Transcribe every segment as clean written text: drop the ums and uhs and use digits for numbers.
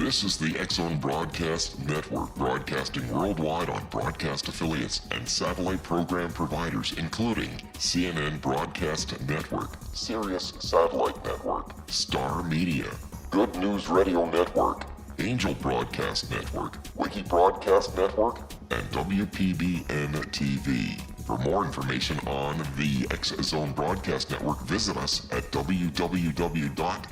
This is the X-Zone Broadcast Network, broadcasting worldwide on broadcast affiliates and satellite program providers, including CNN Broadcast Network, Sirius Satellite Network, Star Media, Good News Radio Network, Angel Broadcast Network, Wiki Broadcast Network, and WPBN TV. For more information on the X-Zone Broadcast Network, visit us at www.xzbn.net.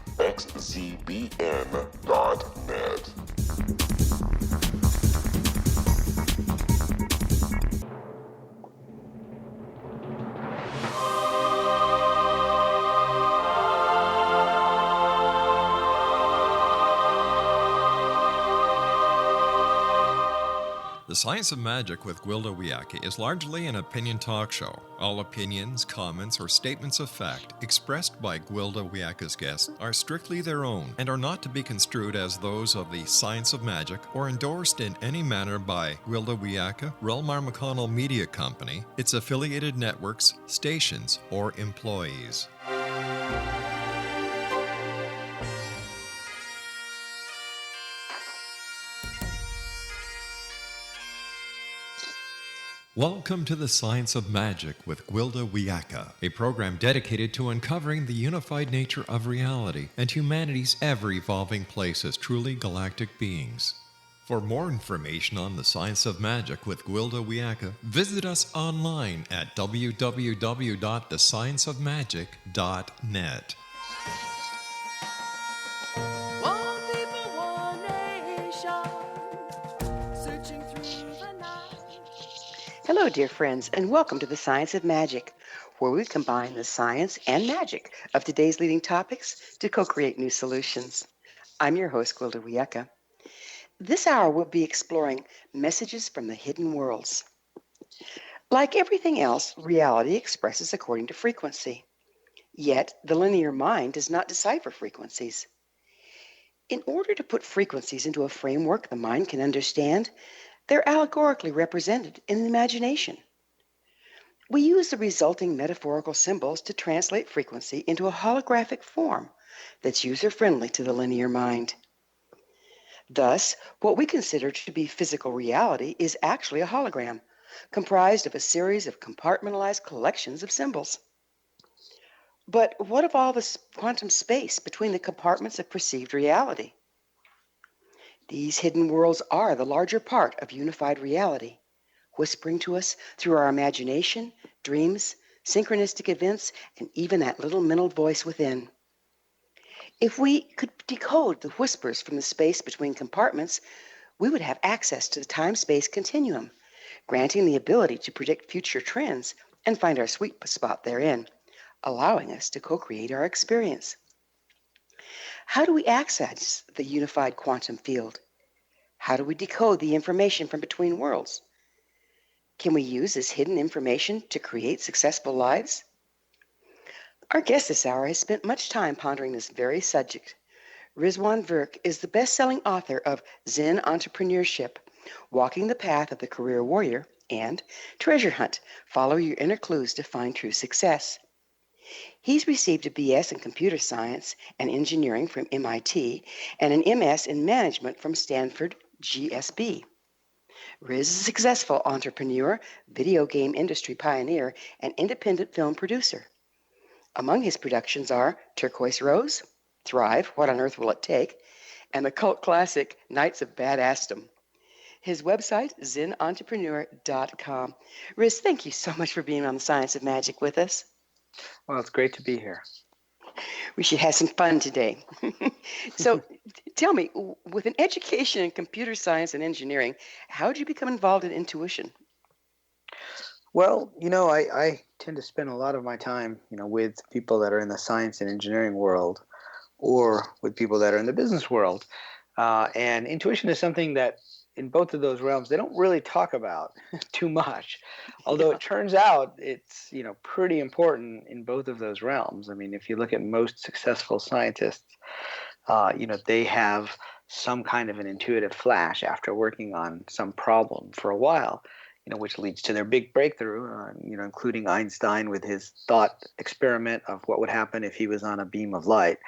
The Science of Magic with Gwilda Wiyaka is largely an opinion talk show. All opinions, comments, or statements of fact expressed by Gwilda Wiyaka's guests are strictly their own and are not to be construed as those of the Science of Magic or endorsed in any manner by Gwilda Wiyaka, REL-MAR McConnell Media Company, its affiliated networks, stations, or employees. Welcome to the Science of Magic with Gwilda Wiyaka, a program dedicated to uncovering the unified nature of reality and humanity's ever-evolving place as truly galactic beings. For more information on the Science of Magic with Gwilda Wiyaka, visit us online at www.thescienceofmagic.net. Hello, dear friends, and welcome to the Science of Magic, where we combine the science and magic of today's leading topics to co-create new solutions. I'm your host, Gwilda Wiyaka. This hour we'll be exploring messages from the hidden worlds. Like everything else, reality expresses according to frequency. Yet, the linear mind does not decipher frequencies. In order to put frequencies into a framework the mind can understand, they're allegorically represented in the imagination. We use the resulting metaphorical symbols to translate frequency into a holographic form that's user-friendly to the linear mind. Thus, what we consider to be physical reality is actually a hologram, comprised of a series of compartmentalized collections of symbols. But what of all the quantum space between the compartments of perceived reality? These hidden worlds are the larger part of unified reality, whispering to us through our imagination, dreams, synchronistic events, and even that little mental voice within. If we could decode the whispers from the space between compartments, we would have access to the time-space continuum, granting the ability to predict future trends and find our sweet spot therein, allowing us to co-create our experience. How do we access the unified quantum field? How do we decode the information from between worlds? Can we use this hidden information to create successful lives? Our guest this hour has spent much time pondering this very subject. Rizwan Virk is the best-selling author of Zen Entrepreneurship, Walking the Path of the Career Warrior, and Treasure Hunt, Follow Your Inner Clues to Find True Success. He's received a BS in Computer Science and Engineering from MIT and an MS in Management from Stanford GSB. Riz is a successful entrepreneur, video game industry pioneer, and independent film producer. Among his productions are Turquoise Rose, Thrive, What on Earth Will It Take?, and the cult classic Knights of Badassdom. His website, zenentrepreneur.com. Riz, thank you so much for being on the Science of Magic with us. Well, it's great to be here. We should have some fun today. So tell me, with an education in computer science and engineering, how did you become involved in intuition? Well, I tend to spend a lot of my time, with people that are in the science and engineering world or with people that are in the business world. And intuition is something that in both of those realms, they don't really talk about too much. Although it turns out it's, pretty important in both of those realms. I mean, if you look at most successful scientists, they have some kind of an intuitive flash after working on some problem for a while, which leads to their big breakthrough, including Einstein with his thought experiment of what would happen if he was on a beam of light.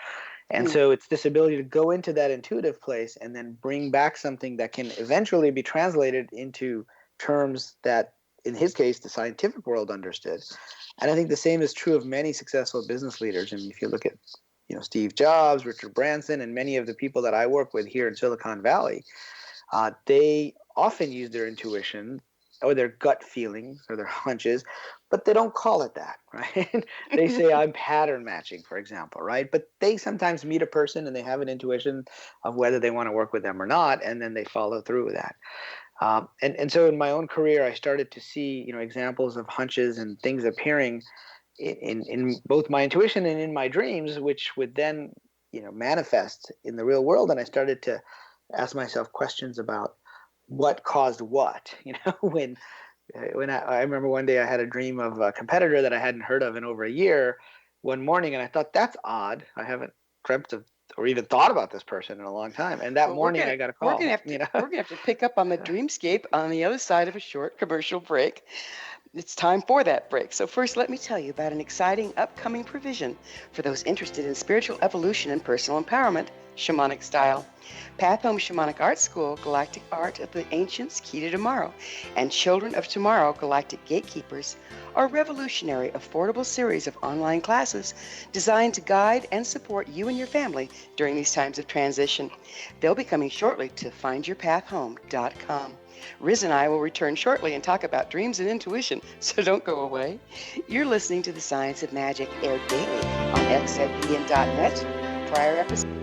And so it's this ability to go into that intuitive place and then bring back something that can eventually be translated into terms that, in his case, the scientific world understood. And I think the same is true of many successful business leaders. And if you look at, Steve Jobs, Richard Branson, and many of the people that I work with here in Silicon Valley, they often use their intuition or their gut feelings or their hunches, but they don't call it that, right? They say I'm pattern matching, for example, right? But they sometimes meet a person and they have an intuition of whether they want to work with them or not, and then they follow through with that. And so in my own career, I started to see, examples of hunches and things appearing in both my intuition and in my dreams, which would then, manifest in the real world. And I started to ask myself questions about what caused what, when I remember one day I had a dream of a competitor that I hadn't heard of in over a year one morning, and I thought, that's odd. I haven't dreamt of or even thought about this person in a long time. And that morning I got a call. We're gonna have to pick up on the dreamscape on the other side of a short commercial break. It's time for that break. So first, let me tell you about an exciting upcoming provision for those interested in spiritual evolution and personal empowerment, shamanic style. Path Home Shamanic Art School, Galactic Art of the Ancients, Key to Tomorrow, and Children of Tomorrow, Galactic Gatekeepers, are a revolutionary, affordable series of online classes designed to guide and support you and your family during these times of transition. They'll be coming shortly to findyourpathhome.com. Riz and I will return shortly and talk about dreams and intuition, so don't go away. You're listening to The Science of Magic, aired daily on xzbn.net. Prior episodes.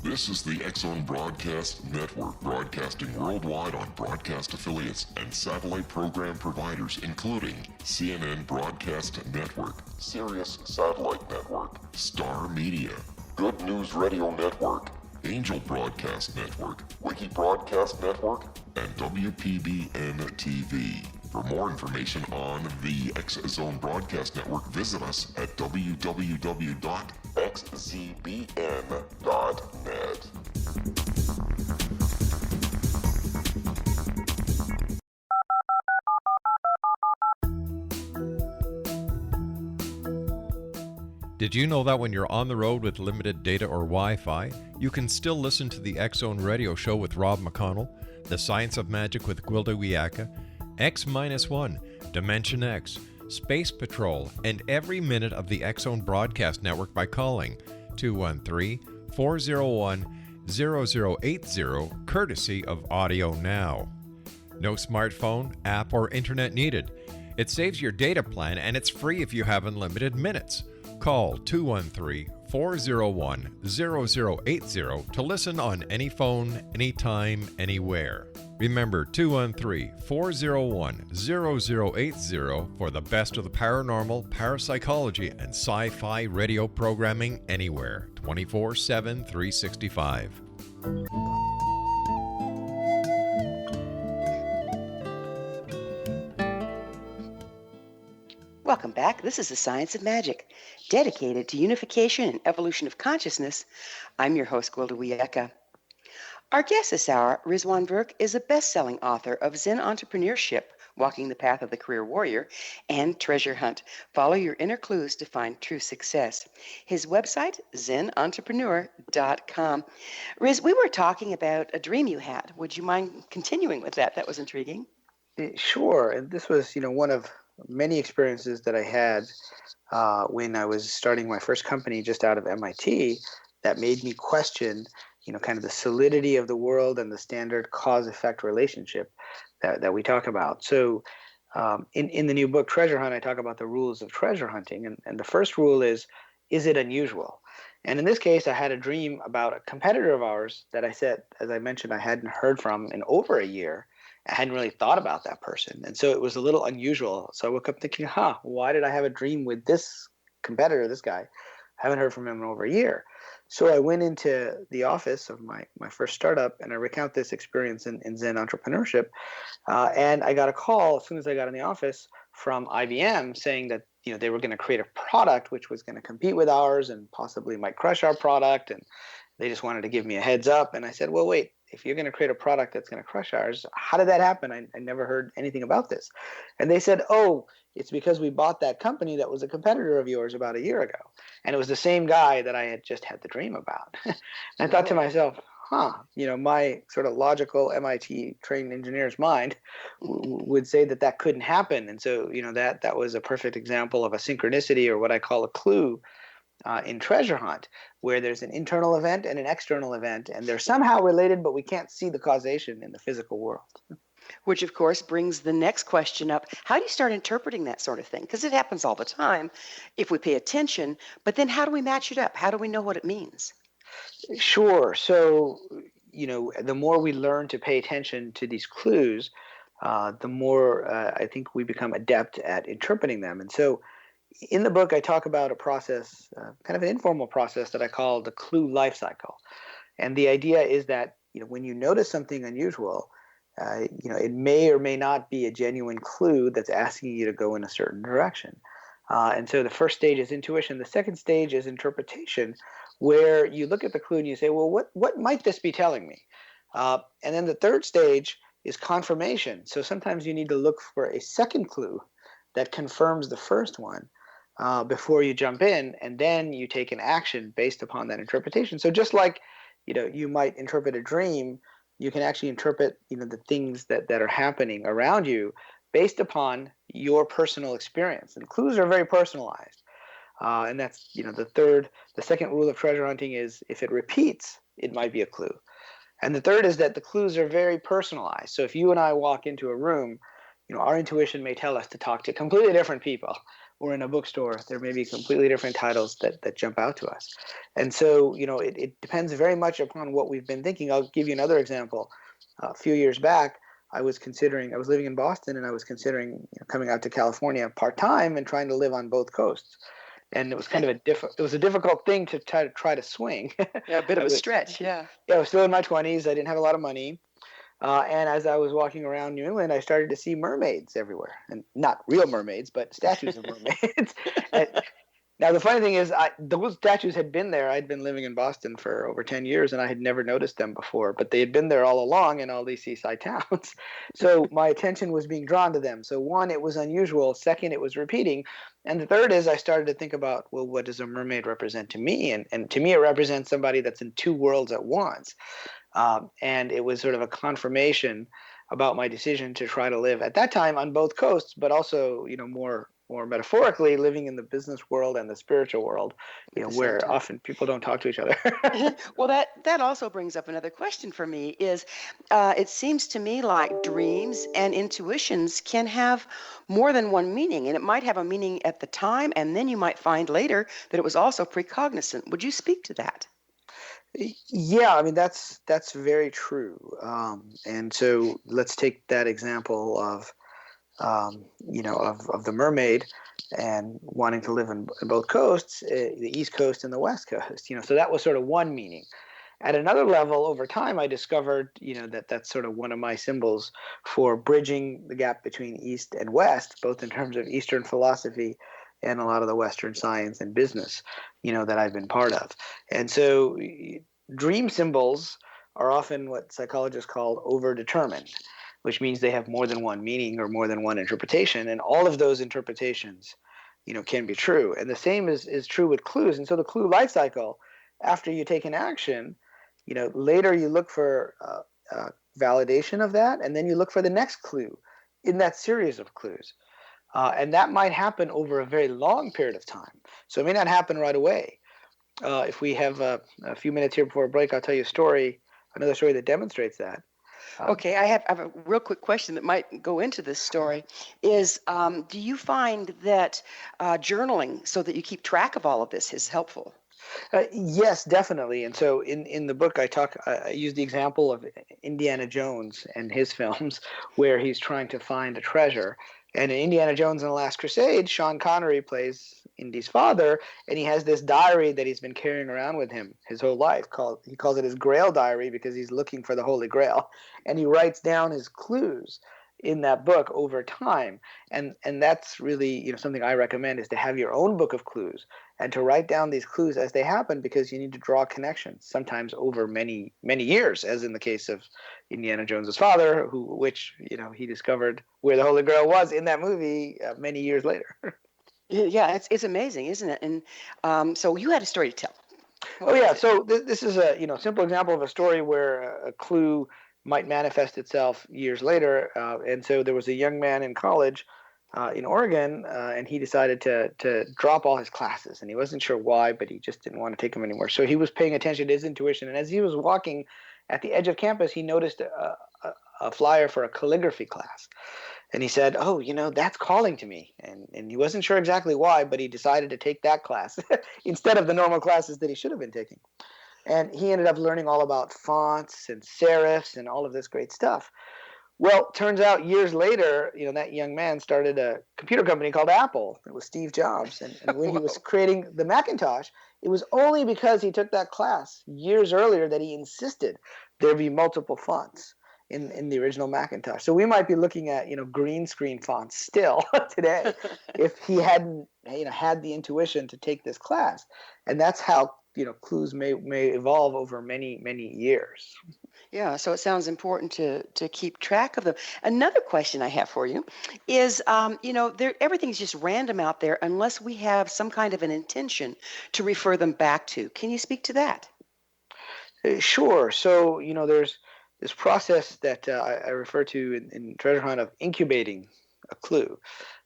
This is the X-Zone Broadcast Network, broadcasting worldwide on broadcast affiliates and satellite program providers, including CNN Broadcast Network, Sirius Satellite Network, Star Media, Good News Radio Network, Angel Broadcast Network, Wiki Broadcast Network, and WPBN TV. For more information on the X-Zone Broadcast Network, visit us at www.xzbn.net. Did you know that when you're on the road with limited data or Wi-Fi, you can still listen to the X-Zone Radio Show with Rob McConnell, The Science of Magic with Gwilda Wiyaka, X-1, Dimension X, Space Patrol, and every minute of the X-Zone Broadcast Network by calling 213-401-0080, courtesy of Audio Now. No smartphone, app, or internet needed. It saves your data plan and it's free if you have unlimited minutes. Call 213-401-0080 to listen on any phone, anytime, anywhere. Remember 213-401-0080 for the best of the paranormal, parapsychology, and sci-fi radio programming anywhere, 24/7, 365. Welcome back. This is The Science of Magic, dedicated to unification and evolution of consciousness. I'm your host, Gwilda Wiyaka. Our guest this hour, Rizwan Virk, is a best-selling author of Zen Entrepreneurship, Walking the Path of the Career Warrior, and Treasure Hunt, Follow Your Inner Clues to Find True Success. His website, zenentrepreneur.com. Riz, we were talking about a dream you had. Would you mind continuing with that? That was intriguing. Sure. And this was, one of many experiences that I had when I was starting my first company just out of MIT that made me question, kind of the solidity of the world and the standard cause-effect relationship that we talk about. So in the new book, Treasure Hunt, I talk about the rules of treasure hunting. And the first rule is it unusual? And in this case, I had a dream about a competitor of ours that I said, as I mentioned, I hadn't heard from in over a year. I hadn't really thought about that person. And so it was a little unusual. So I woke up thinking, why did I have a dream with this competitor, this guy? I haven't heard from him in over a year. So I went into the office of my first startup, and I recount this experience in Zen Entrepreneurship. And I got a call as soon as I got in the office from IBM saying that they were going to create a product which was going to compete with ours and possibly might crush our product, and they just wanted to give me a heads up. And I said, well, wait, if you're going to create a product that's going to crush ours, how did that happen? I never heard anything about this. And they said, oh, it's because we bought that company that was a competitor of yours about a year ago. And it was the same guy that I had just had the dream about. And I thought to myself, my sort of logical MIT trained engineer's mind would say that couldn't happen. And so, that was a perfect example of a synchronicity, or what I call a clue, in treasure hunt, where there's an internal event and an external event, and they're somehow related, but we can't see the causation in the physical world. Which, of course, brings the next question up. How do you start interpreting that sort of thing? Because it happens all the time if we pay attention, but then how do we match it up? How do we know what it means? Sure. So, the more we learn to pay attention to these clues, the more I think we become adept at interpreting them. And so in the book, I talk about a process, kind of an informal process that I call the clue life cycle. And the idea is that when you notice something unusual, it may or may not be a genuine clue that's asking you to go in a certain direction. And so the first stage is intuition. The second stage is interpretation, where you look at the clue and you say, well, what might this be telling me? And then the third stage is confirmation. So sometimes you need to look for a second clue that confirms the first one before you jump in, and then you take an action based upon that interpretation. So just like you might interpret a dream, you can actually interpret the things that are happening around you based upon your personal experience. And clues are very personalized. And that's the second rule of treasure hunting is if it repeats, it might be a clue. And the third is that the clues are very personalized. So if you and I walk into a room, our intuition may tell us to talk to completely different people. Or in a bookstore, there may be completely different titles that jump out to us. And so, it depends very much upon what we've been thinking. I'll give you another example. A few years back, I was living in Boston, and I was considering coming out to California part-time and trying to live on both coasts. And it was kind of a difficult thing to try to swing. Yeah, a bit of a stretch, yeah. Yeah, I was still in my 20s. I didn't have a lot of money. And as I was walking around New England, I started to see mermaids everywhere, and not real mermaids, but statues of mermaids. Now, the funny thing is, those statues had been there. I'd been living in Boston for over 10 years, and I had never noticed them before, but they had been there all along in all these seaside towns. So my attention was being drawn to them. So one, it was unusual. Second, it was repeating. And the third is I started to think about, well, what does a mermaid represent to me? And to me, it represents somebody that's in two worlds at once. And it was sort of a confirmation about my decision to try to live at that time on both coasts, but also, more metaphorically, living in the business world and the spiritual world, where often people don't talk to each other. Well, that also brings up another question for me is, it seems to me like dreams and intuitions can have more than one meaning, and it might have a meaning at the time, and then you might find later that it was also precognizant. Would you speak to that? Yeah, I mean that's very true. And so let's take that example of of the mermaid and wanting to live in both coasts, the East Coast and the West Coast. So that was sort of one meaning. At another level, over time, I discovered that's sort of one of my symbols for bridging the gap between East and West, both in terms of Eastern philosophy and a lot of the Western science and business, that I've been part of. And so dream symbols are often what psychologists call overdetermined, which means they have more than one meaning or more than one interpretation. And all of those interpretations, can be true. And the same is true with clues. And so the clue life cycle, after you take an action, later you look for validation of that, and then you look for the next clue in that series of clues. And that might happen over a very long period of time. So it may not happen right away. If we have a few minutes here before a break, I'll tell you another story that demonstrates that. Okay, I have a real quick question that might go into this story. Is do you find that journaling, so that you keep track of all of this, is helpful? Yes, definitely. And so in the book, I use the example of Indiana Jones and his films, where he's trying to find a treasure. And in Indiana Jones and the Last Crusade, Sean Connery plays Indy's father, and he has this diary that he's been carrying around with him his whole life. He calls it his Grail diary because he's looking for the Holy Grail, and he writes down his clues in that book over time. And that's really, something I recommend, is to have your own book of clues and to write down these clues as they happen, because you need to draw connections, sometimes over many many years, as in the case of Indiana Jones's father, which he discovered where the Holy Grail was in that movie many years later. Yeah, it's amazing, isn't it? And so you had a story to tell. Oh yeah, so this is a simple example of a story where a clue might manifest itself years later. And so there was a young man in college in Oregon, and he decided to drop all his classes, and he wasn't sure why, but he just didn't want to take them anymore. So he was paying attention to his intuition, and as he was walking at the edge of campus, he noticed a flyer for a calligraphy class. And he said, "Oh, that's calling to me." And he wasn't sure exactly why, but he decided to take that class instead of the normal classes that he should have been taking. And he ended up learning all about fonts and serifs and all of this great stuff. Well, turns out years later, that young man started a computer company called Apple. It was Steve Jobs. And when he was creating the Macintosh, it was only because he took that class years earlier that he insisted there be multiple fonts in the original Macintosh. So we might be looking at green screen fonts still today if he hadn't had the intuition to take this class. And that's how clues may evolve over many many years. Yeah, so it sounds important to keep track of them. Another question I have for you is, everything's just random out there unless we have some kind of an intention to refer them back to. Can you speak to that? Sure. So there's this process that I refer to in Treasure Hunt of incubating a clue,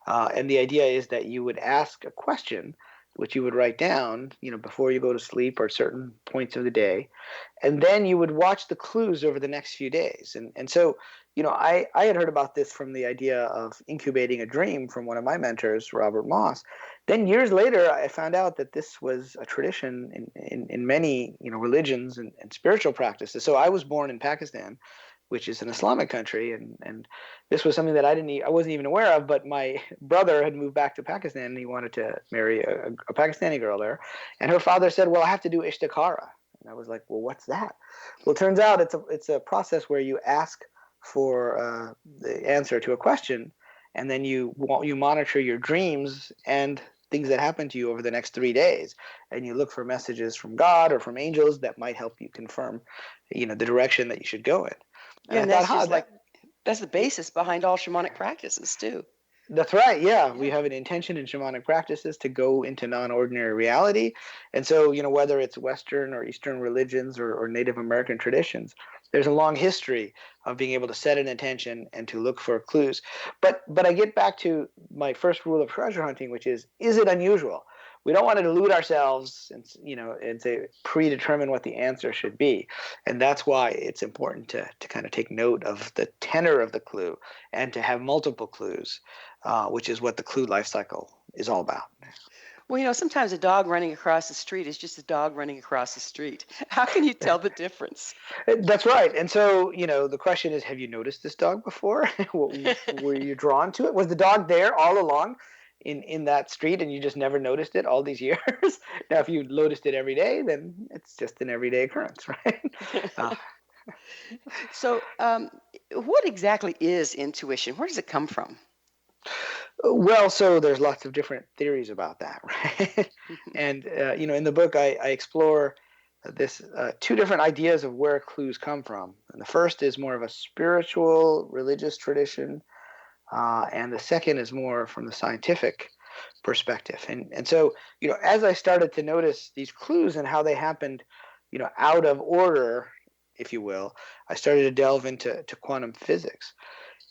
and the idea is that you would ask a question, which you would write down, before you go to sleep or at certain points of the day, and then you would watch the clues over the next few days. And so, I had heard about this from the idea of incubating a dream from one of my mentors, Robert Moss. Then years later, I found out that this was a tradition in many religions and spiritual practices. So I was born in Pakistan, which is an Islamic country, and this was something that I wasn't even aware of. But my brother had moved back to Pakistan, and he wanted to marry a Pakistani girl there, and her father said, "Well, I have to do ishtikhara." And I was like, "Well, what's that?" Well, it turns out it's a process where you ask for the answer to a question, and then you monitor your dreams and things that happen to you over the next 3 days, and you look for messages from God or from angels that might help you confirm, the direction that you should go in. Yeah, and that's just that's the basis behind all shamanic practices too. That's right. Yeah, we have an intention in shamanic practices to go into non-ordinary reality, and so whether it's Western or Eastern religions or Native American traditions, there's a long history of being able to set an intention and to look for clues. But I get back to my first rule of treasure hunting, which is it unusual? We don't want to delude ourselves and say predetermine what the answer should be, and that's why it's important to kind of take note of the tenor of the clue and to have multiple clues, which is what the clue life cycle is all about. Well, sometimes a dog running across the street is just a dog running across the street. How can you tell the difference? That's right. And so, the question is, have you noticed this dog before? Were you drawn to it? Was the dog there all along in that street and you just never noticed it all these years? Now, if you noticed it every day, then it's just an everyday occurrence, right? So, what exactly is intuition? Where does it come from? Well, so there's lots of different theories about that, right? And in the book, I explore this two different ideas of where clues come from. And the first is more of a spiritual, religious tradition, and the second is more from the scientific perspective. And so, as I started to notice these clues and how they happened, out of order, if you will, I started to delve into quantum physics.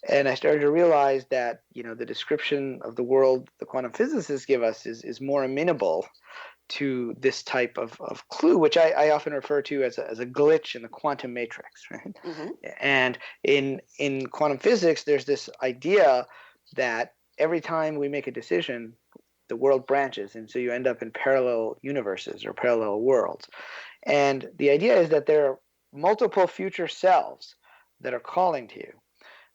And I started to realize that, the description of the world the quantum physicists give us is more amenable to this type of clue, which I often refer to as a glitch in the quantum matrix, right? Mm-hmm. And in quantum physics, there's this idea that every time we make a decision, the world branches, and so you end up in parallel universes or parallel worlds. And the idea is that there are multiple future selves that are calling to you.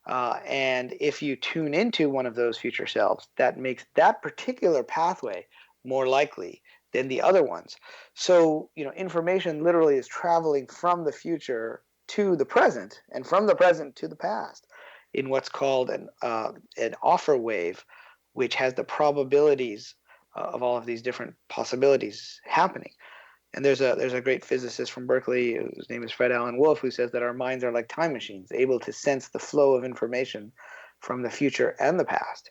And if you tune into one of those future selves, that makes that particular pathway more likely than the other ones. So, information literally is traveling from the future to the present and from the present to the past in what's called an offer wave, which has the probabilities of all of these different possibilities happening. And there's a great physicist from Berkeley, whose name is Fred Alan Wolf, who says that our minds are like time machines, able to sense the flow of information from the future and the past.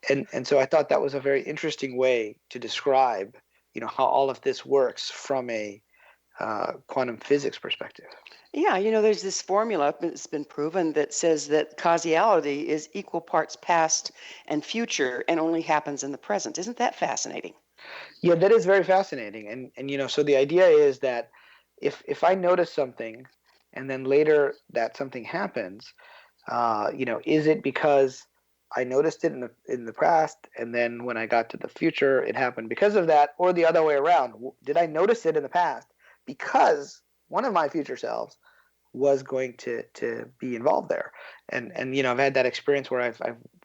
And so I thought that was a very interesting way to describe, how all of this works from a quantum physics perspective. Yeah, there's this formula that's been proven that says that causality is equal parts past and future and only happens in the present. Isn't that fascinating? Yeah, that is very fascinating. And so the idea is that if I notice something and then later that something happens, is it because I noticed it in the past and then when I got to the future it happened because of that, or the other way around? Did I notice it in the past because one of my future selves was going to be involved there? And I've had that experience where I've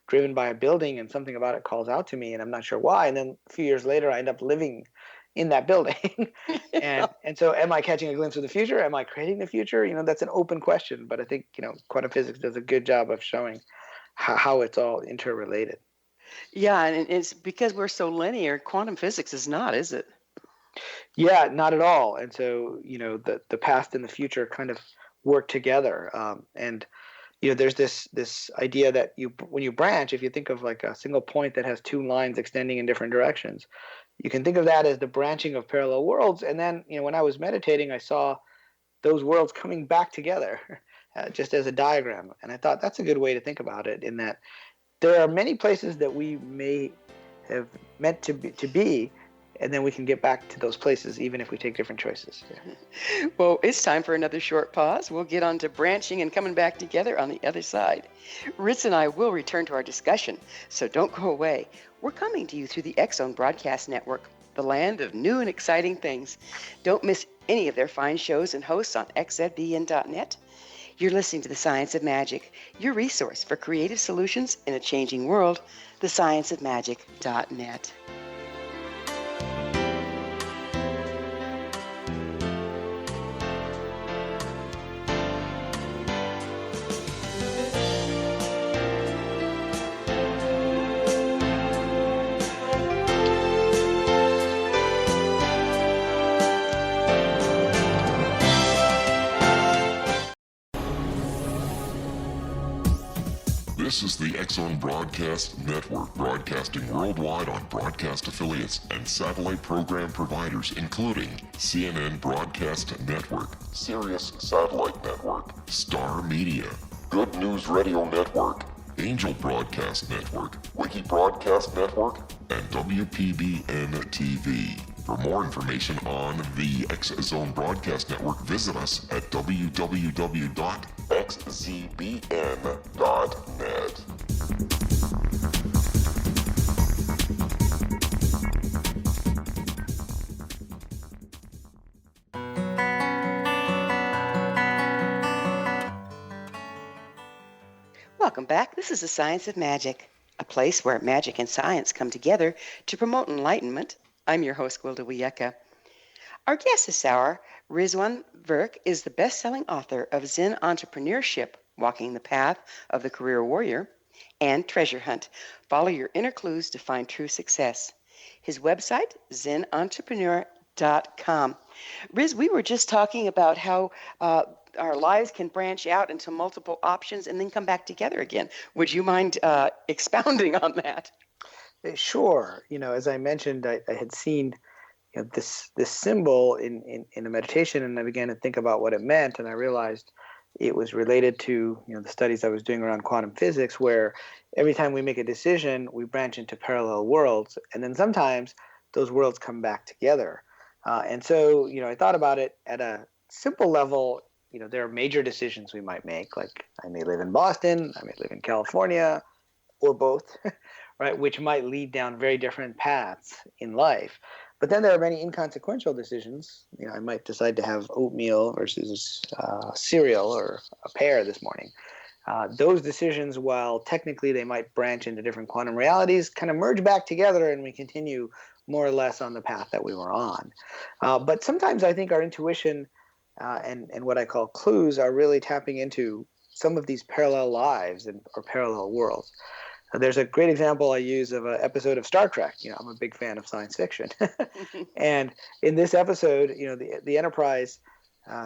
driven by a building and something about it calls out to me and I'm not sure why, and then a few years later I end up living in that building. and so am I catching a glimpse of the future? Am I creating the future? That's an open question, but I think quantum physics does a good job of showing how it's all interrelated. Yeah, and it's because we're so linear, quantum physics is not, is it? Yeah, not at all. And so the past and the future kind of work together. And there's this idea that when you branch, if you think of like a single point that has two lines extending in different directions, you can think of that as the branching of parallel worlds. And then when I was meditating, I saw those worlds coming back together just as a diagram. And I thought that's a good way to think about it, in that there are many places that we may have meant to be, and then we can get back to those places even if we take different choices. Yeah. Well, it's time for another short pause. We'll get on to branching and coming back together on the other side. Ritz and I will return to our discussion, so don't go away. We're coming to you through the X-Zone Broadcast Network, the land of new and exciting things. Don't miss any of their fine shows and hosts on xzbn.net. You're listening to The Science of Magic, your resource for creative solutions in a changing world, thescienceofmagic.net. This is the X-Zone Broadcast Network, broadcasting worldwide on broadcast affiliates and satellite program providers, including CNN Broadcast Network, Sirius Satellite Network, Star Media, Good News Radio Network, Angel Broadcast Network, Wiki Broadcast Network, and WPBN TV. For more information on the X-Zone Broadcast Network, visit us at www.xzbn.net. Welcome back. This is The Science of Magic, a place where magic and science come together to promote enlightenment. I'm your host, Gwilda Wiyaka. Our guest this hour, Rizwan Virk, is the best-selling author of Zen Entrepreneurship, Walking the Path of the Career Warrior, and Treasure Hunt, Follow Your Inner Clues to Find True Success. His website, zenentrepreneur.com. Riz, we were just talking about how our lives can branch out into multiple options and then come back together again. Would you mind expounding on that? Sure. As I mentioned, I had seen this symbol in a meditation, and I began to think about what it meant, and I realized it was related to the studies I was doing around quantum physics, where every time we make a decision, we branch into parallel worlds, and then sometimes those worlds come back together. And so I thought about it at a simple level. There are major decisions we might make, like I may live in Boston, I may live in California, or both, right, which might lead down very different paths in life. But then there are many inconsequential decisions. I might decide to have oatmeal versus cereal or a pear this morning. those decisions, while technically they might branch into different quantum realities, kind of merge back together and we continue more or less on the path that we were on. But sometimes I think our intuition and what I call clues are really tapping into some of these parallel lives or parallel worlds. There's a great example I use of an episode of Star Trek. I'm a big fan of science fiction. And in this episode, the Enterprise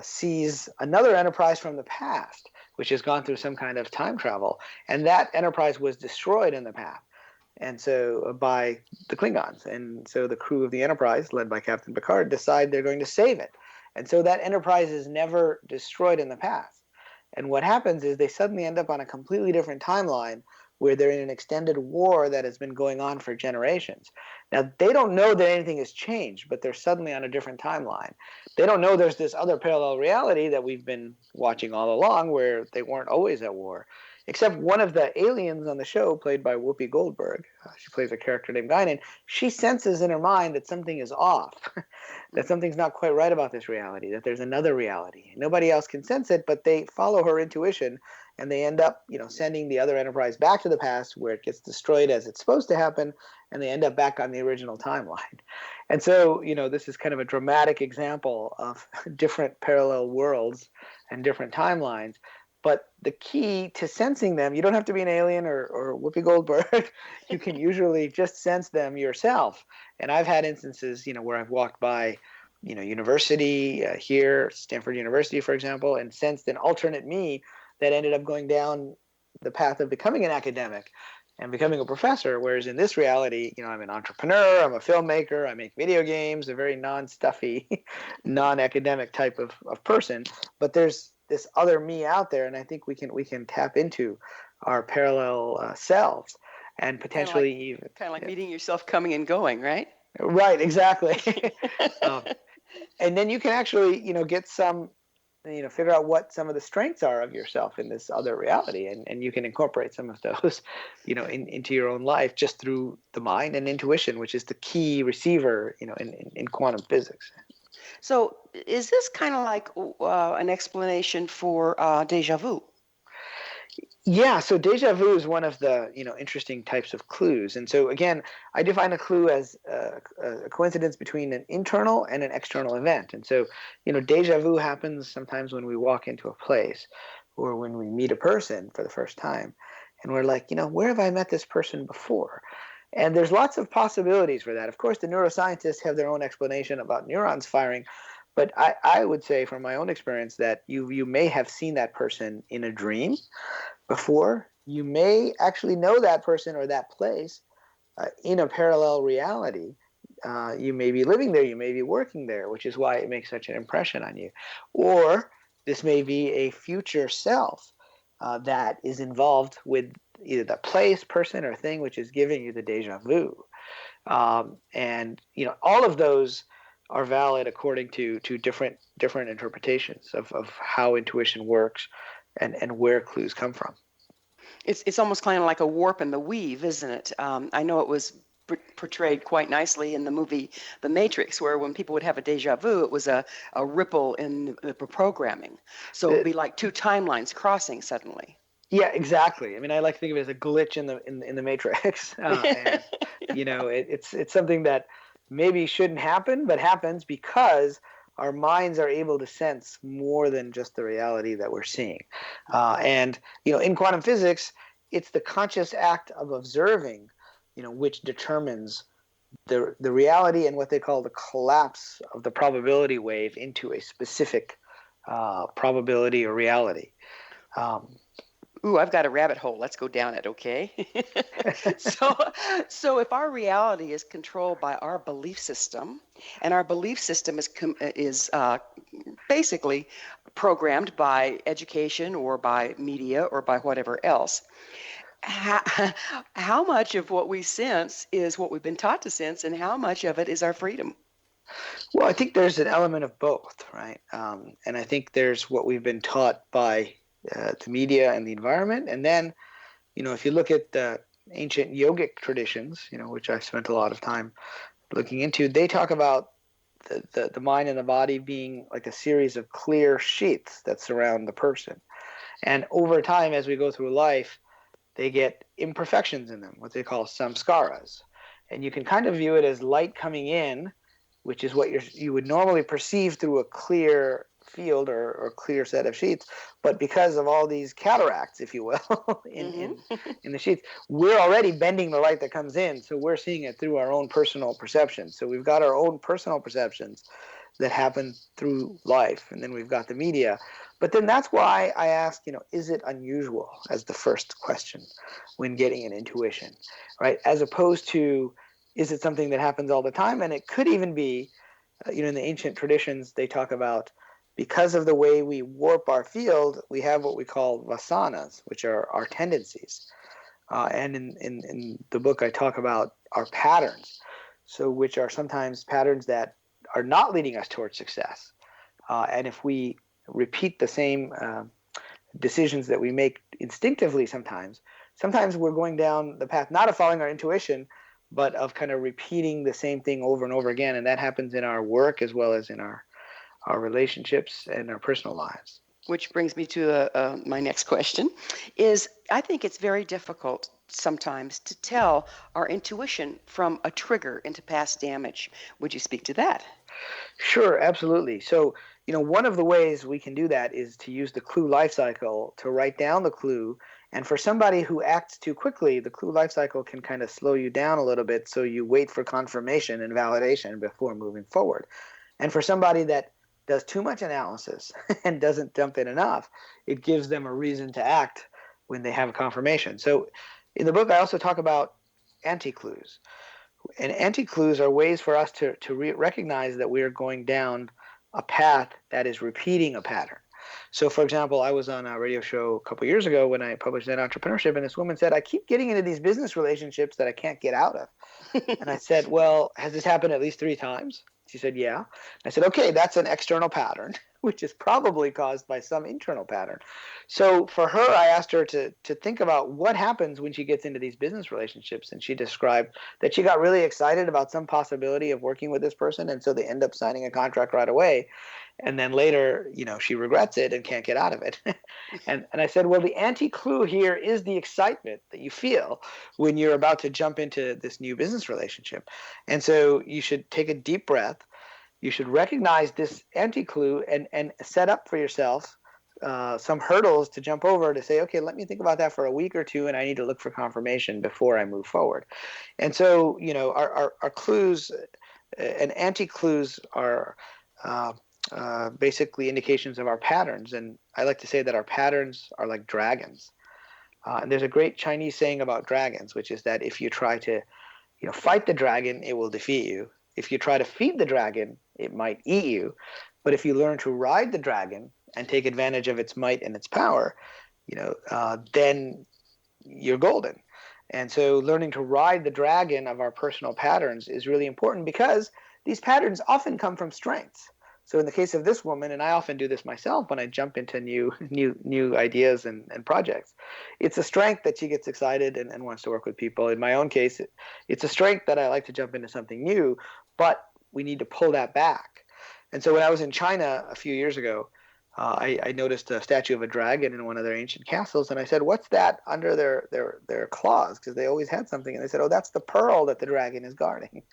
sees another Enterprise from the past, which has gone through some kind of time travel. And that Enterprise was destroyed in the past. And so by the Klingons. And so the crew of the Enterprise, led by Captain Picard, decide they're going to save it. And so that Enterprise is never destroyed in the past. And what happens is they suddenly end up on a completely different timeline where they're in an extended war that has been going on for generations. Now, they don't know that anything has changed, but they're suddenly on a different timeline. They don't know there's this other parallel reality that we've been watching all along where they weren't always at war. Except one of the aliens on the show, played by Whoopi Goldberg, she plays a character named Guinan, she senses in her mind that something is off, that something's not quite right about this reality, that there's another reality. Nobody else can sense it, but they follow her intuition, and they end up, sending the other Enterprise back to the past where it gets destroyed as it's supposed to happen, and they end up back on the original timeline. And so, this is kind of a dramatic example of different parallel worlds and different timelines. But the key to sensing them, you don't have to be an alien or Whoopi Goldberg. You can usually just sense them yourself. And I've had instances, where I've walked by, university here, Stanford University, for example, and sensed an alternate me that ended up going down the path of becoming an academic and becoming a professor. Whereas in this reality, I'm an entrepreneur, I'm a filmmaker, I make video games, a very non-stuffy, non-academic type of person. But there's this other me out there, and I think we can tap into our parallel selves and potentially kind of like meeting yourself coming and going, right? Right, exactly. And then you can actually, get some, figure out what some of the strengths are of yourself in this other reality, and you can incorporate some of those, into your own life just through the mind and intuition, which is the key receiver, in quantum physics. So is this kind of like an explanation for déjà vu? Yeah, so déjà vu is one of the interesting types of clues. And so again, I define a clue as a coincidence between an internal and an external event. And so déjà vu happens sometimes when we walk into a place or when we meet a person for the first time, and we're like, where have I met this person before? And there's lots of possibilities for that. Of course, the neuroscientists have their own explanation about neurons firing, but I would say from my own experience that you may have seen that person in a dream before. You may actually know that person or that place in a parallel reality. You may be living there, you may be working there, which is why it makes such an impression on you. Or this may be a future self that is involved with either the place, person, or thing which is giving you the déjà vu. And all of those are valid according to different interpretations of how intuition works and where clues come from. It's almost kind of like a warp and the weave, isn't it? I know it was portrayed quite nicely in the movie The Matrix, where when people would have a déjà vu, it was a ripple in the programming. So it'd be like two timelines crossing suddenly. Yeah, exactly. I mean, I like to think of it as a glitch in the Matrix. And, it's something that maybe shouldn't happen, but happens because our minds are able to sense more than just the reality that we're seeing. And in quantum physics, it's the conscious act of observing, which determines the reality and what they call the collapse of the probability wave into a specific probability or reality. Ooh, I've got a rabbit hole. Let's go down it, okay? So if our reality is controlled by our belief system, and our belief system is basically programmed by education or by media or by whatever else, how much of what we sense is what we've been taught to sense, and how much of it is our freedom? Well, I think there's an element of both, right? And I think there's what we've been taught by the media and the environment. And then, if you look at the ancient yogic traditions, which I've spent a lot of time looking into, they talk about the mind and the body being like a series of clear sheaths that surround the person. And over time, as we go through life, they get imperfections in them, what they call samskaras. And you can kind of view it as light coming in, which is what you would normally perceive through a clear field or clear set of sheets. But because of all these cataracts, if you will, in the sheets, we're already bending the light that comes in. So we're seeing it through our own personal perceptions. So we've got our own personal perceptions that happen through life. And then we've got the media. But then that's why I ask, is it unusual as the first question when getting an intuition, right? As opposed to, is it something that happens all the time? And it could even be, in the ancient traditions, they talk about because of the way we warp our field, we have what we call vasanas, which are our tendencies. And in the book, I talk about our patterns, so which are sometimes patterns that are not leading us towards success. And if we repeat the same decisions that we make instinctively sometimes we're going down the path not of following our intuition, but of kind of repeating the same thing over and over again. And that happens in our work as well as in our relationships and our personal lives. Which brings me to my next question is, I think it's very difficult sometimes to tell our intuition from a trigger into past damage. Would you speak to that? Sure, absolutely. So, one of the ways we can do that is to use the clue life cycle to write down the clue. And for somebody who acts too quickly, the clue life cycle can kind of slow you down a little bit, so you wait for confirmation and validation before moving forward. And for somebody that does too much analysis and doesn't dump in enough, it gives them a reason to act when they have a confirmation. So in the book, I also talk about anti-clues. And anti-clues are ways for us to recognize that we are going down a path that is repeating a pattern. So, for example, I was on a radio show a couple years ago when I published Zen Entrepreneurship, and this woman said, I keep getting into these business relationships that I can't get out of. And I said, well, has this happened at least 3 times? She said, yeah. I said, okay, that's an external pattern, which is probably caused by some internal pattern. So for her, I asked her to think about what happens when she gets into these business relationships. And she described that she got really excited about some possibility of working with this person. And so they end up signing a contract right away. And then later, she regrets it and can't get out of it. and I said, well, the anti-clue here is the excitement that you feel when you're about to jump into this new business relationship. And so you should take a deep breath. You should recognize this anti-clue and set up for yourself some hurdles to jump over to say, okay, let me think about that for a week or 2, and I need to look for confirmation before I move forward. And so, our clues and anti-clues are basically indications of our patterns. And I like to say that our patterns are like dragons. And there's a great Chinese saying about dragons, which is that if you try to fight the dragon, it will defeat you. If you try to feed the dragon, it might eat you. But if you learn to ride the dragon and take advantage of its might and its power, then you're golden. And so learning to ride the dragon of our personal patterns is really important, because these patterns often come from strengths. So in the case of this woman, and I often do this myself when I jump into new ideas and projects, it's a strength that she gets excited and wants to work with people. In my own case, it's a strength that I like to jump into something new, but we need to pull that back. And so when I was in China a few years ago, I noticed a statue of a dragon in one of their ancient castles, and I said, what's that under their claws? Because they always had something. And they said, oh, that's the pearl that the dragon is guarding.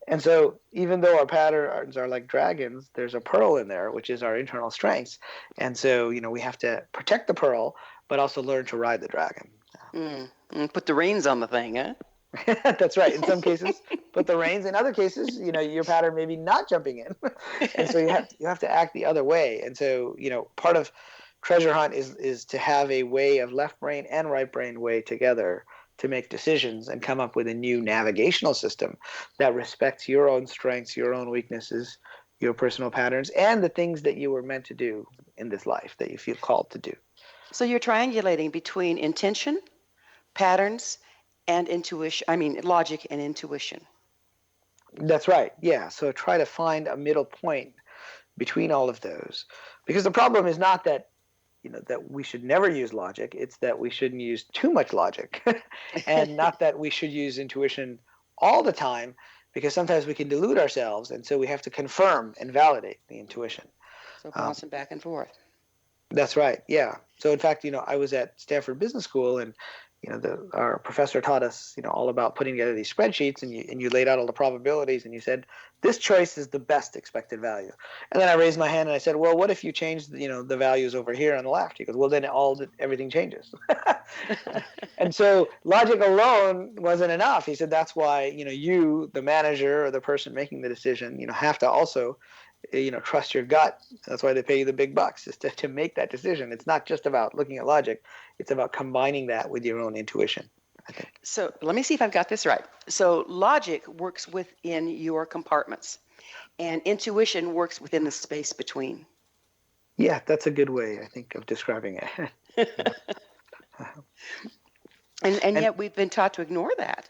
And so even though our patterns are like dragons, there's a pearl in there, which is our internal strengths. And so, we have to protect the pearl, but also learn to ride the dragon. Put the reins on the thing, huh? That's right. In some cases, put the reins. In other cases, your pattern may be not jumping in. And so you have to act the other way. And so, part of treasure hunt is to have a way of left brain and right brain way together to make decisions and come up with a new navigational system that respects your own strengths, your own weaknesses, your personal patterns, and the things that you were meant to do in this life that you feel called to do. So you're triangulating between intention, patterns, and intuition, logic and intuition. That's right. Yeah. So try to find a middle point between all of those, because the problem is not that that we should never use logic. It's that we shouldn't use too much logic, and not that we should use intuition all the time, because sometimes we can delude ourselves, and so we have to confirm and validate the intuition. So bouncing back and forth. That's right. Yeah. So in fact, I was at Stanford Business School, and our professor taught us, all about putting together these spreadsheets, and you laid out all the probabilities, and you said this choice is the best expected value. And then I raised my hand and I said, well, what if you change, the values over here on the left? He goes, well, then everything changes. And so logic alone wasn't enough. He said that's why, you, the manager or the person making the decision, have to also trust your gut. That's why they pay you the big bucks, is to make that decision. It's not just about looking at logic. It's about combining that with your own intuition, I think. So let me see if I've got this right. So logic works within your compartments, and intuition works within the space between. Yeah, that's a good way, I think, of describing it. and yet we've been taught to ignore that.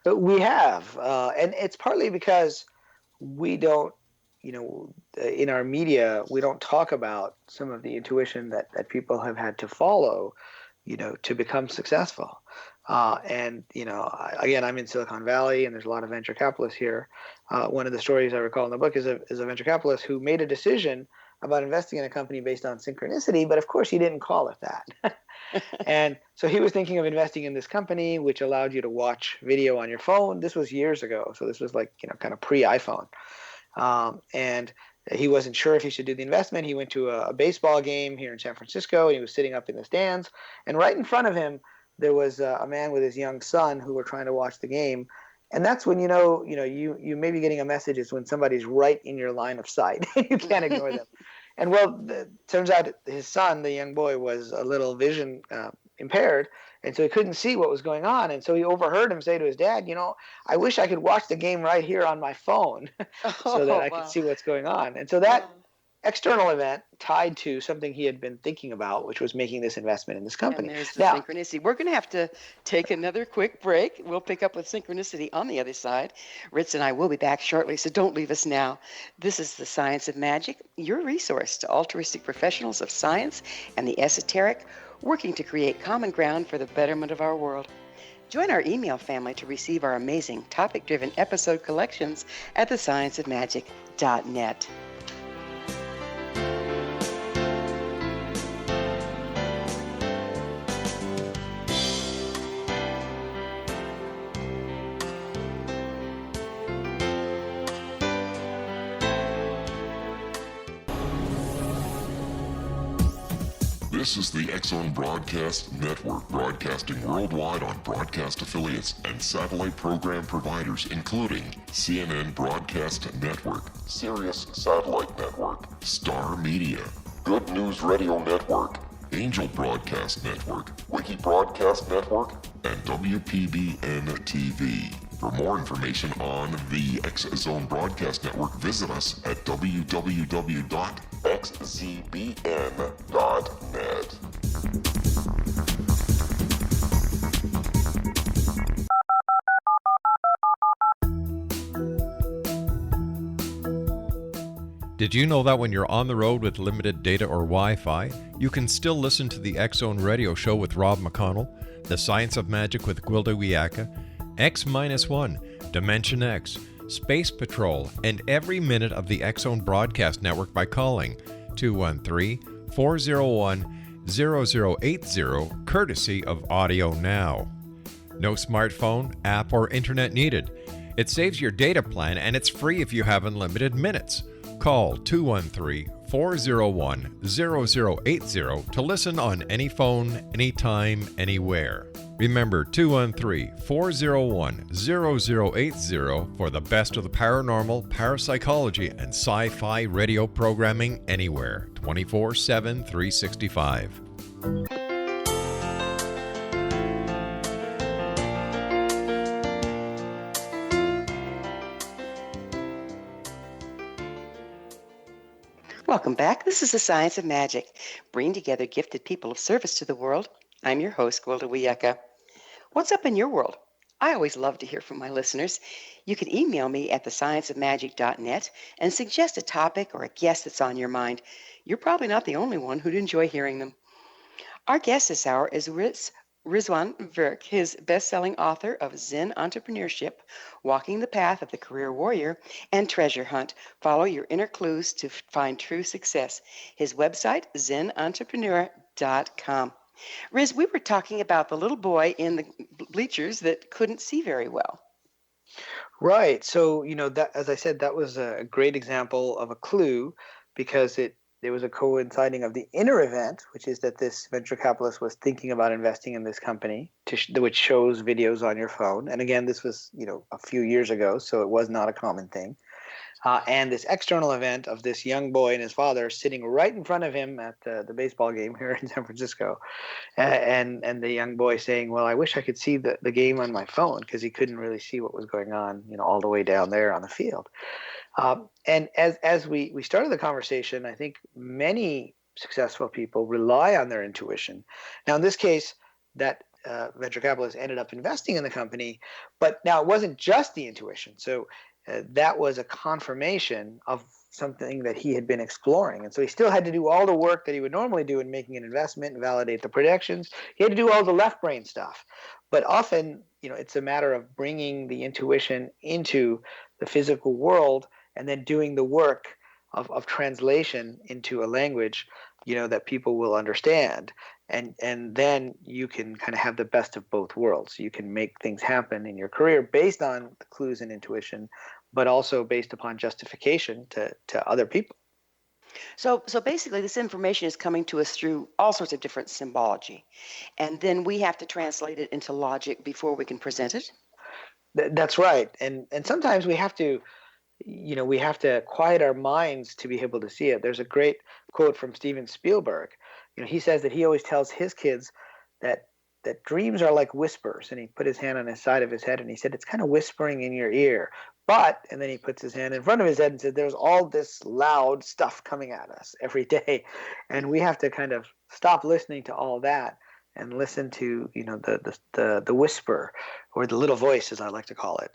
We have, and it's partly because we don't, in our media, we don't talk about some of the intuition that people have had to follow, to become successful. And, again, I'm in Silicon Valley, and there's a lot of venture capitalists here. One of the stories I recall in the book is a venture capitalist who made a decision about investing in a company based on synchronicity, but of course he didn't call it that. And so he was thinking of investing in this company, which allowed you to watch video on your phone. This was years ago. So this was like, kind of pre-iPhone. And he wasn't sure if he should do the investment. He went to a baseball game here in San Francisco, and he was sitting up in the stands. And right in front of him, there was a man with his young son who were trying to watch the game. And that's when you may be getting a message is when somebody's right in your line of sight. You can't ignore them. And turns out his son, the young boy, was a little vision impaired, and so he couldn't see what was going on. And so he overheard him say to his dad, I wish I could watch the game right here on my phone so that I could see what's going on. And so that external event tied to something he had been thinking about, which was making this investment in this company. And there's the synchronicity. We're going to have to take another quick break. We'll pick up with synchronicity on the other side. Ritz and I will be back shortly, so don't leave us now. This is The Science of Magic, your resource to altruistic professionals of science and the esoteric, working to create common ground for the betterment of our world. Join our email family to receive our amazing topic-driven episode collections at thescienceofmagic.net. This is the X-Zone Broadcast Network, broadcasting worldwide on broadcast affiliates and satellite program providers, including CNN Broadcast Network, Sirius Satellite Network, Star Media, Good News Radio Network, Angel Broadcast Network, Wiki Broadcast Network, and WPBN TV. For more information on the X-Zone Broadcast Network, visit us at www.xzbn.net. Did you know that when you're on the road with limited data or Wi-Fi, you can still listen to the X-Zone Radio Show with Rob McConnell, The Science of Magic with Gwilda Wiyaka, X-1, Dimension X, Space Patrol, and every minute of the X-Zone Broadcast Network by calling 213-401-0080, courtesy of Audio Now. No smartphone, app, or internet needed. It saves your data plan, and it's free if you have unlimited minutes. Call 213-401-0080 to listen on any phone, anytime, anywhere. Remember 213-401-0080 for the best of the paranormal, parapsychology, and sci-fi radio programming anywhere, 24/7, 365. Welcome back. This is The Science of Magic, bringing together gifted people of service to the world. I'm your host, Gwilda Wiyaka. What's up in your world? I always love to hear from my listeners. You can email me at thescienceofmagic.net and suggest a topic or a guest that's on your mind. You're probably not the only one who'd enjoy hearing them. Our guest this hour is Rizwan Virk, his best-selling author of Zen Entrepreneurship, Walking the Path of the Career Warrior, and Treasure Hunt, Follow Your Inner Clues to Find True Success. His website, com. Riz, we were talking about the little boy in the bleachers that couldn't see very well. Right. So, that, as I said, that was a great example of a clue because there was a coinciding of the inner event, which is that this venture capitalist was thinking about investing in this company, which shows videos on your phone. And again, this was, a few years ago, so it was not a common thing. And this external event of this young boy and his father sitting right in front of him at the baseball game here in San Francisco, and the young boy saying, "Well, I wish I could see the game on my phone," because he couldn't really see what was going on, all the way down there on the field. And as we started the conversation, I think many successful people rely on their intuition. Now, in this case, that venture capitalist ended up investing in the company, but now it wasn't just the intuition. So that was a confirmation of something that he had been exploring. And so he still had to do all the work that he would normally do in making an investment and validate the predictions. He had to do all the left brain stuff. But often, it's a matter of bringing the intuition into the physical world and then doing the work of translation into a language, that people will understand. And then you can kind of have the best of both worlds. You can make things happen in your career based on the clues and intuition, but also based upon justification to other people. So basically, this information is coming to us through all sorts of different symbology, and then we have to translate it into logic before we can present it. That's right. And sometimes we have to quiet our minds to be able to see it. There's a great quote from Steven Spielberg. He says that he always tells his kids that dreams are like whispers, and he put his hand on his side of his head and he said it's kind of whispering in your ear. And then he puts his hand in front of his head and said there's all this loud stuff coming at us every day, and we have to kind of stop listening to all that and listen to the whisper, or the little voice, as I like to call it,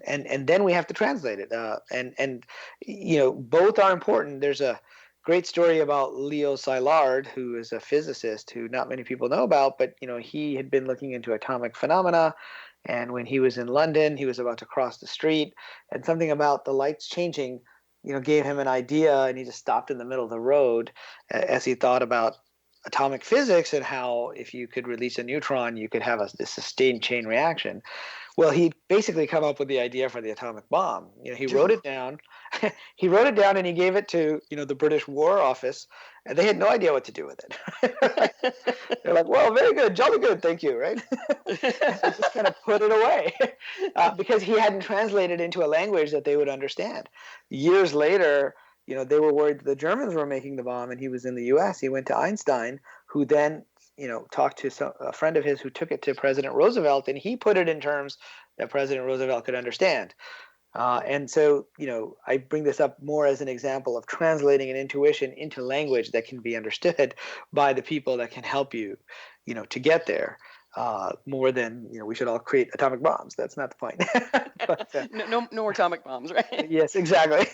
and then we have to translate it. And both are important. There's a great story about Leo Szilard, who is a physicist who not many people know about, but he had been looking into atomic phenomena. And when he was in London, he was about to cross the street, and something about the lights changing, gave him an idea, and he just stopped in the middle of the road as he thought about atomic physics and how if you could release a neutron, you could have this sustained chain reaction. Well, he basically come up with the idea for the atomic bomb. He wrote it down. He wrote it down and he gave it to the British War Office, and they had no idea what to do with it. They're like, "Well, very good, jolly good, thank you," right? They just kind of put it away because he hadn't translated into a language that they would understand. Years later, they were worried the Germans were making the bomb, and he was in the U.S. He went to Einstein, who then talked to a friend of his who took it to President Roosevelt, and he put it in terms that President Roosevelt could understand. And so, I bring this up more as an example of translating an intuition into language that can be understood by the people that can help you, to get there. More than we should all create atomic bombs. That's not the point. But, no atomic bombs, right? Yes, exactly.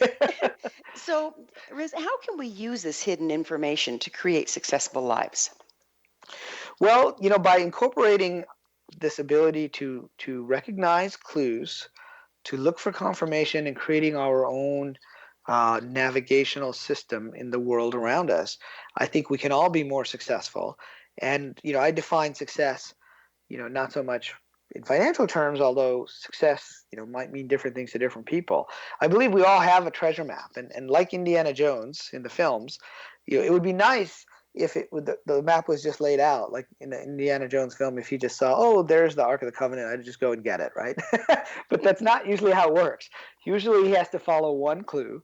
So, Riz, how can we use this hidden information to create successful lives? Well, by incorporating this ability to recognize clues, to look for confirmation, and creating our own navigational system in the world around us, I think we can all be more successful. And I define success, not so much in financial terms, although success, might mean different things to different people. I believe we all have a treasure map, and like Indiana Jones in the films, it would be nice if the map was just laid out, like in the Indiana Jones film. If you just saw, oh, there's the Ark of the Covenant, I'd just go and get it, right? But that's not usually how it works. Usually he has to follow one clue,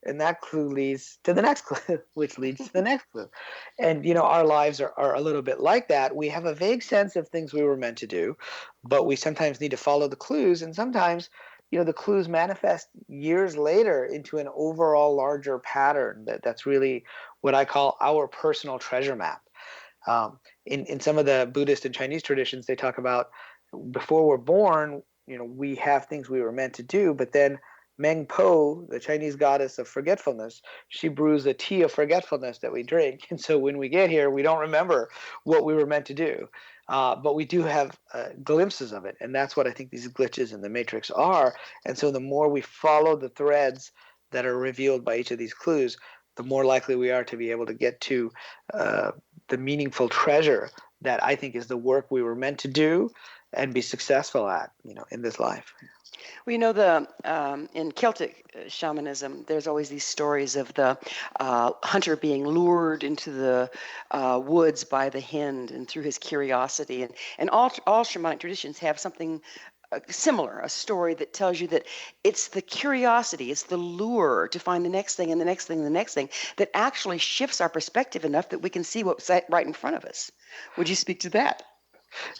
and that clue leads to the next clue, which leads to the next clue. And, our lives are a little bit like that. We have a vague sense of things we were meant to do, but we sometimes need to follow the clues. And sometimes, the clues manifest years later into an overall larger pattern that's really what I call our personal treasure map. In some of the Buddhist and Chinese traditions, they talk about before we're born, we have things we were meant to do, but then Meng Po, the Chinese goddess of forgetfulness, she brews the tea of forgetfulness that we drink. And so when we get here, we don't remember what we were meant to do. But we do have glimpses of it. And that's what I think these glitches in the matrix are. And so the more we follow the threads that are revealed by each of these clues, the more likely we are to be able to get to the meaningful treasure that I think is the work we were meant to do and be successful at, in this life. Well, in Celtic shamanism, there's always these stories of the hunter being lured into the woods by the hind and through his curiosity. And all shamanic traditions have something similar, a story that tells you that it's the curiosity, it's the lure to find the next thing and the next thing and the next thing that actually shifts our perspective enough that we can see what's right in front of us. Would you speak to that?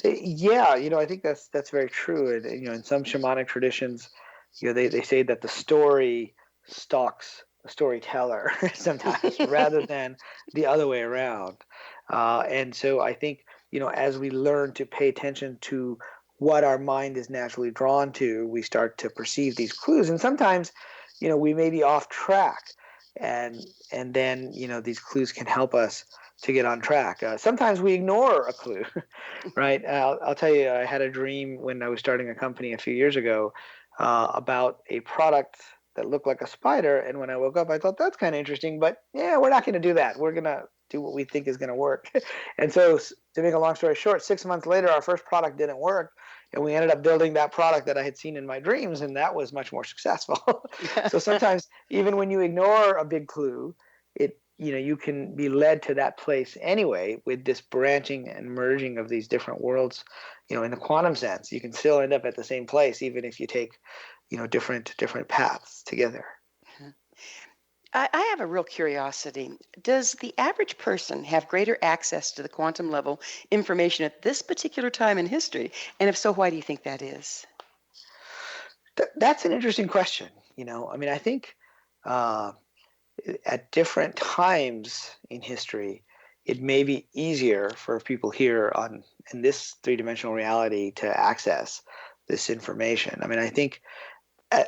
Yeah, I think that's very true. And in some shamanic traditions, they say that the story stalks the storyteller sometimes rather than the other way around. And so I think, as we learn to pay attention to what our mind is naturally drawn to, we start to perceive these clues. And sometimes, we may be off track, and then these clues can help us to get on track. Sometimes we ignore a clue, right? I'll tell you, I had a dream when I was starting a company a few years ago about a product that looked like a spider. And when I woke up, I thought, that's kind of interesting, but yeah, we're not going to do that. We're going to do what we think is going to work. And so, to make a long story short, 6 months later, our first product didn't work. And we ended up building that product that I had seen in my dreams, and that was much more successful. So sometimes, even when you ignore a big clue, you can be led to that place anyway with this branching and merging of these different worlds. In the quantum sense, you can still end up at the same place, even if you take, different paths together. I have a real curiosity. Does the average person have greater access to the quantum level information at this particular time in history? And if so, why do you think that is? That's an interesting question. I think at different times in history, it may be easier for people here in this three-dimensional reality to access this information. I think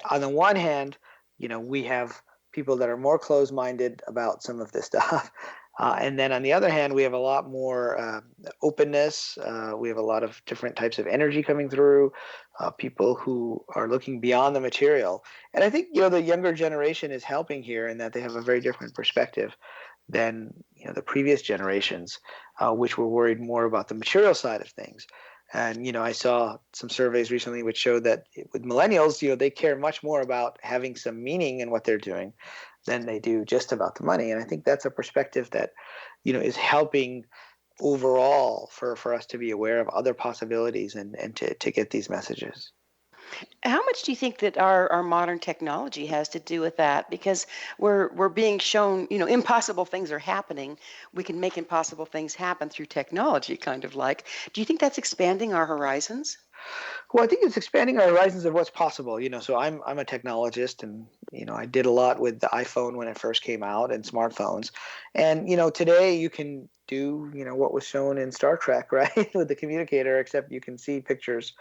on the one hand, we have people that are more closed-minded about some of this stuff. And then on the other hand, we have a lot more openness. We have a lot of different types of energy coming through, people who are looking beyond the material. And I think, the younger generation is helping here in that they have a very different perspective than, the previous generations, which were worried more about the material side of things. And, I saw some surveys recently which showed that with millennials, they care much more about having some meaning in what they're doing than they do just about the money. And I think that's a perspective that, is helping overall for us to be aware of other possibilities and to get these messages. How much do you think that our modern technology has to do with that? Because we're being shown, impossible things are happening. We can make impossible things happen through technology, kind of like. Do you think that's expanding our horizons? Well, I think it's expanding our horizons of what's possible. So I'm a technologist, and I did a lot with the iPhone when it first came out and smartphones. And today you can do what was shown in Star Trek, right, with the communicator, except you can see pictures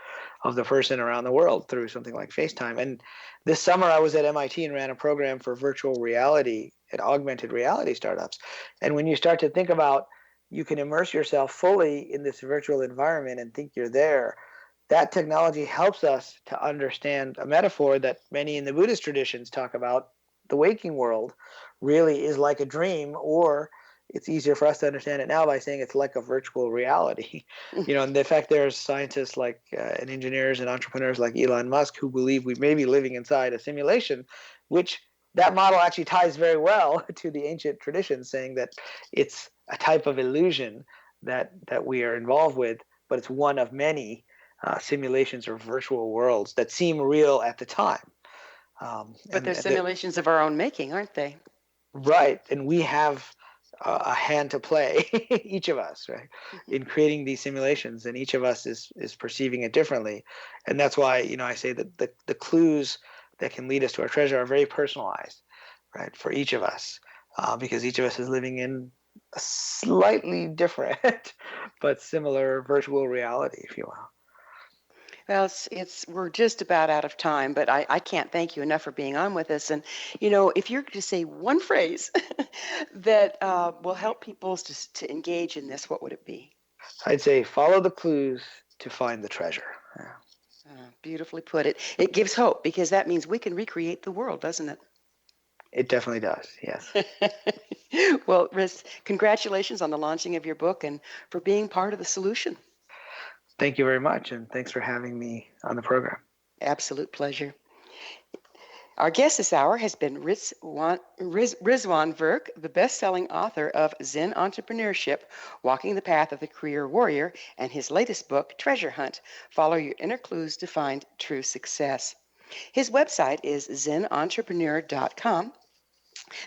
of the person around the world through something like FaceTime. And this summer I was at MIT and ran a program for virtual reality and augmented reality startups. And when you start to think about you can immerse yourself fully in this virtual environment and think you're there, that technology helps us to understand a metaphor that many in the Buddhist traditions talk about. The waking world really is like a dream, or it's easier for us to understand it now by saying it's like a virtual reality. And in fact, there's scientists and engineers and entrepreneurs like Elon Musk who believe we may be living inside a simulation, which that model actually ties very well to the ancient traditions, saying that it's a type of illusion that we are involved with, but it's one of many simulations or virtual worlds that seem real at the time. But they're simulations of our own making, aren't they? Right. And we have a hand to play, each of us, right, in creating these simulations. And each of us is perceiving it differently. And that's why, I say that the clues that can lead us to our treasure are very personalized, right, for each of us, because each of us is living in a slightly different but similar virtual reality, if you will. Well, we're just about out of time, but I can't thank you enough for being on with us. And, if you're to say one phrase that will help people to engage in this, what would it be? I'd say follow the clues to find the treasure. Yeah. Beautifully put. It gives hope, because that means we can recreate the world, doesn't it? It definitely does. Yes. Well, Riz, congratulations on the launching of your book and for being part of the solution. Thank you very much, and thanks for having me on the program. Absolute pleasure. Our guest this hour has been Rizwan Virk, the best-selling author of Zen Entrepreneurship, Walking the Path of the Career Warrior, and his latest book, Treasure Hunt, Follow Your Inner Clues to Find True Success. His website is zenentrepreneur.com.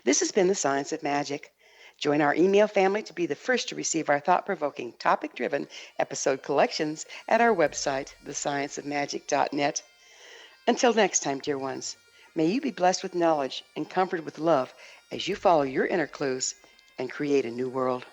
This has been The Science of Magic. Join our email family to be the first to receive our thought-provoking, topic-driven episode collections at our website, thescienceofmagic.net. Until next time, dear ones, may you be blessed with knowledge and comforted with love as you follow your inner clues and create a new world.